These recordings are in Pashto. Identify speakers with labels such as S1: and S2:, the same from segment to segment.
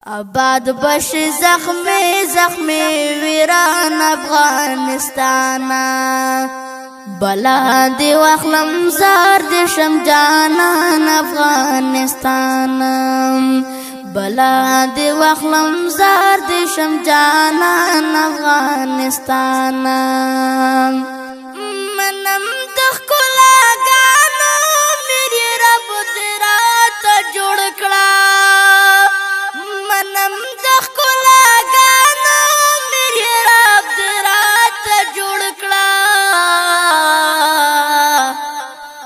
S1: آباد بش زخمی زخمی ویران افغانستانا بلا دی واخلم زار دی شم جانان افغانستانا بلا دی واخلم زار دی شم جانان افغانستانا منم دخکلا گانو میری رب تیرا تا جوڑ کڑا منم دخکلا گانو میری رب تیرا تا جوڑ کڑا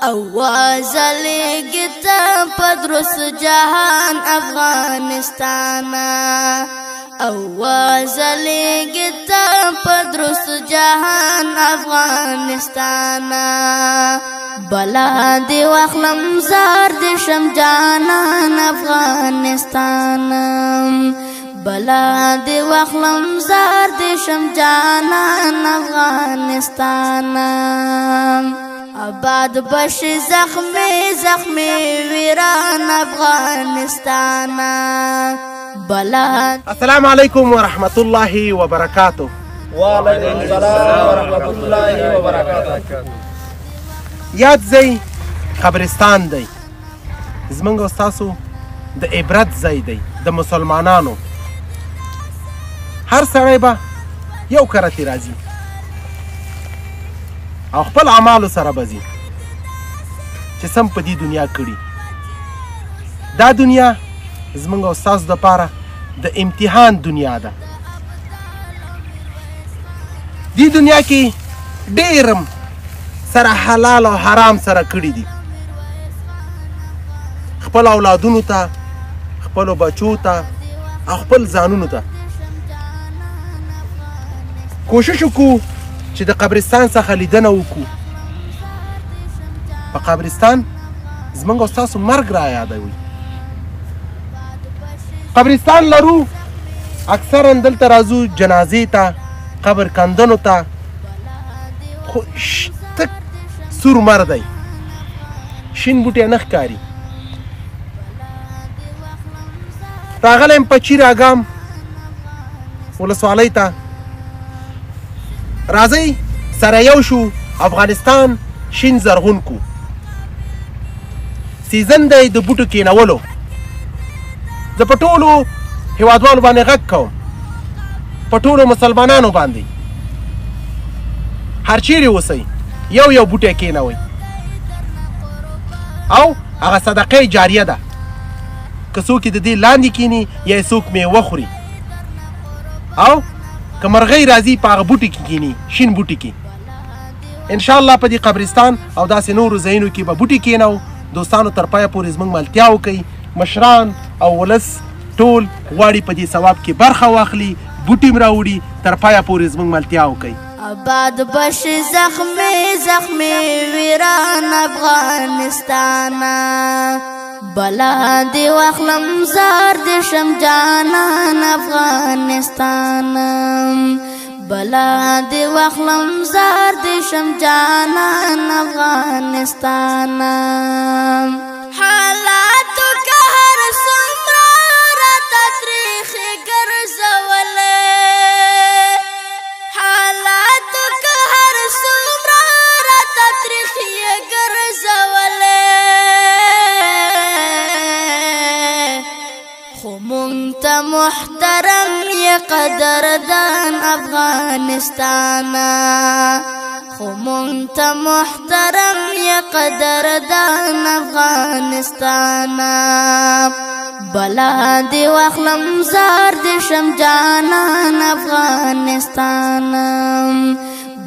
S1: آواز لگتا پدرس جہان افغانستانا آواز لگتا پدرس جہان افغانستانا بلا دی واخلم زار دی شم جانان افغانستانا بلا دی واخلم زار دی شم جانان افغانستانا آباد بش زخمی زخمی ویران افغانستانا بلا.
S2: السلام علیکم ورحمت الله وبرکاته.
S3: وعلیکم السلام ورحمت الله وبرکاته.
S2: یاد ځای قبرستان دی زمونږ او ستاسو د عبرت ځای دی د مسلمانانو. هر سړی به یو کرتی راځي او خپل اعمالو سره به ځي چې سم په دې دنیا کړي. دا دنیا زمونږ او ستاسو دپاره د امتحان دنیا ده. دې دنیا کې ډېرم سره حلال او حرام سره کړي دي. خپل اولادونو ته خپلو بچو ته او خپل ځانونو ته کوشش وکړو چې د قبرستان څخه لیدنه وکړو. په قبرستان زمونږ او ستاسو مرګ را یادوي. قبرستان لرو اکثرا دلته راځو جنازې ته قبر کندنو ته خو تک سور مر دی شین بوټی نه ښکاري. راغلی یم پچیر اګام ولسوالۍ ته. راځئ سره یو شو افغانستان شین زرغون کو. سیزن دی د بوټو کینولو. زه په ټولو هېوادوالو باندې غږ کوم په ټولو مسلمانانو باندې هر چیرې اوسئ یو یو بوټی کینوئ او هغه صدقه جاریه ده. که څوک د دې لاندې کیني یا څوک میوه خوري او که مرغۍ راځي په هغه بوټي کې کیني شین بوټي کې. انشاءالله په دې قبرستان او داسې نورو ځایونو کې به بوټي کینو. دوستانو تر پایه پورې زموږ ملتیا وکوئ. مشران او ولس ټول غواړي په دې ثواب کې برخه واخلي بوټي م راوړي. تر پایه پورې زموږ ملتیا وکوئ.
S1: آباد بش زخمی زخمی ویران افغانستانا بلا دی واخلم زار دی شم جانان افغانستانا بلا دی واخلم زار دی شم جانان افغانستانا حالاتو که هر سمرا را تاریخ گرزوله حالاتو که هر سمرا را تاریخ گرزوله خو مونږ ته محترم یې قدردان افغانستانا خو مونږ ته محترم یې قدردان افغانستانا بلا دی واخلم زار دی شم جانان افغانستانا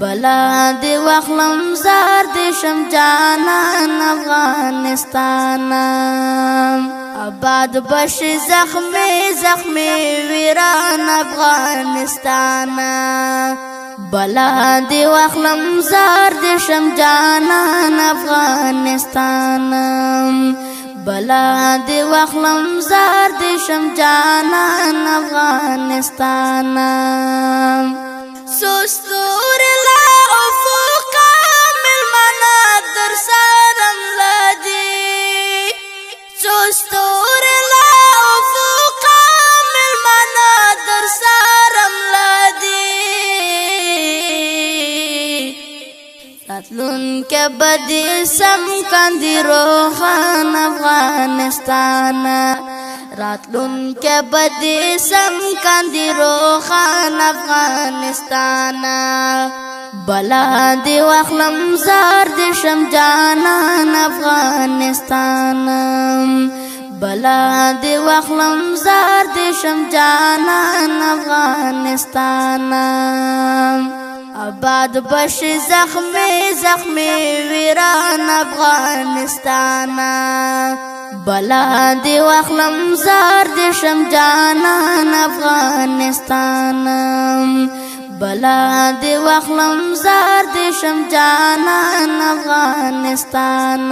S1: بلا دی واخلم زار دی شم جانان افغانستانا آباد بش زخمی زخمی ویران افغانستانا بلا دی واخلم زار دی شم جانان افغانستانا بلا دی واخلم زار دی شم جانان افغانستانا سوستور لا افقا ملمنا در سارم لدی سوستور لا افقا के बदी सम कंदी रोखान अफगानिस्तान रातलुन के बदी सम कंदी रोखान अफगानिस्तान बला दे वखलम जार दे शम जानान अफगानिस्तान बला दे वखलम जार दे शम जानान अफगानिस्तान आबाद बश जख्मे जख्मे वीरान अफगानिस्तान बला दे वखलम जार दे शम जानान अफगानिस्तान बला दे वखलम जार दे शम जानान अफगानिस्तान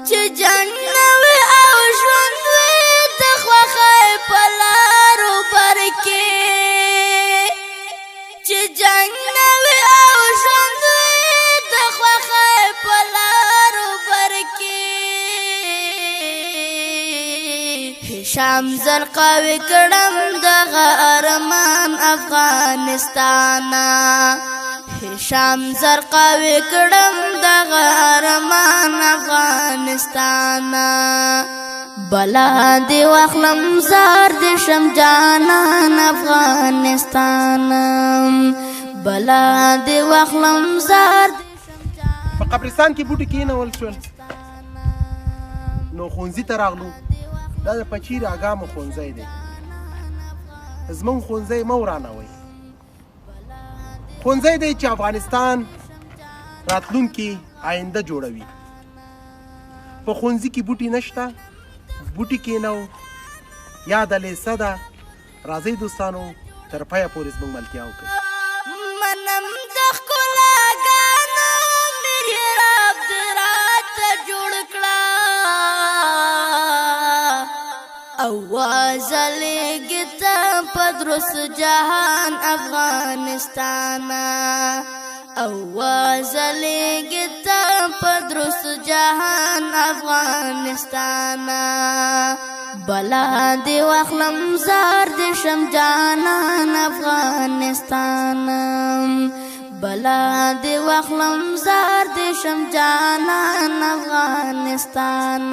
S1: च जन्नव او ژوند د خوخه پلارو برکه چې جننو او ژوند د خوخه پلارو برکه هشام زرقاوي کړم د ارمان افغانستان هشام زرقاوي کړم د ارمان افغانستان بلا دی وخلم زار دی شم جانان افغانستان بلا دی وخلم زار دی شم جانان
S2: په قبرستان کې بوټي کېنول شول نو ښوونځي ته راغلو دا د پچیر اګامو ښوونځی دی زمونږ ښوونځی مه ورانوئ ښوونځی دی چې افغانستان راتلونکي آینده جوړوي په ښوونځي کې بوټي نشته بوټي کېنو یا د لیسه ده راځئ دوستانو تر پایه پورې زموږ ملتیا وکړئ
S1: منم د ښکلاګانو محراب دې راته جوړ کړه اواز لېږي ته په درست جهان افغانستان आवाज लेगी पदरुस जहान अफगानिस्तान बला दे वखलम जार दे शम जानान अफगानिस्तान बला दे वखलम जार दे शम जानान अफगानिस्तान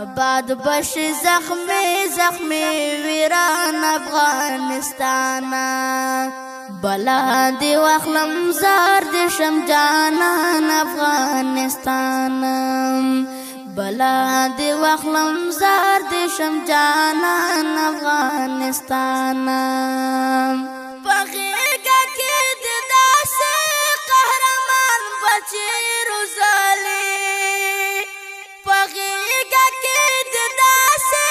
S1: आबाद बश जख्मे जख्मे वीरान अफगानिस्तान बला दे वखलम जार दे शम जानान अफगानिस्तान बला दे वखलम जार दे शम जानान अफगानिस्तान पगेगा के दिदा से कहरमान बचे रुजाले पगेगा के दिदा से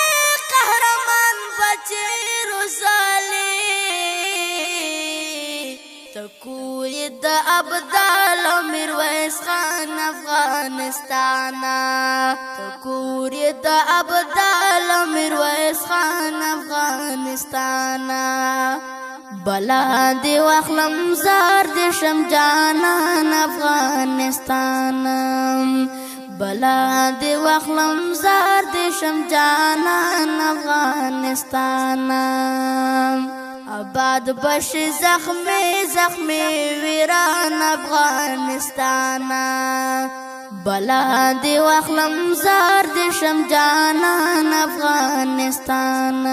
S1: कहरमान बचे रुजाले कोई द अब्दाल मिरवैस खान अफगानिस्तान कोई द अब्दाल मिरवैस खान अफगानिस्तान बला दे वखलम जार दे शम जानान अफगानिस्तान बला दे वखलम जार दे शम जानान अफगानिस्तान आबाद बश जख्मे जख्मे वीरान अफगानिस्तान बला दे वखलम जार दे शम जानान अफगानिस्तान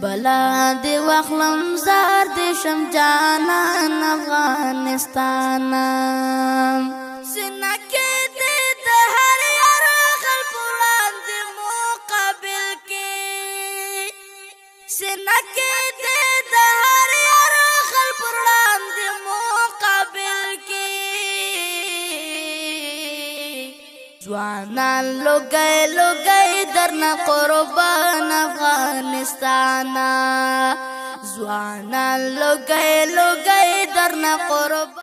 S1: बला दे वखलम जार दे शम जानान अफगानिस्तान सिना के दे हर यार खल पुरान दे मुकाबिल के सिना के जवानान लुगाई दरना कुर्बान अफगानिस्तान जवानान लुगाई दरना कुर्बान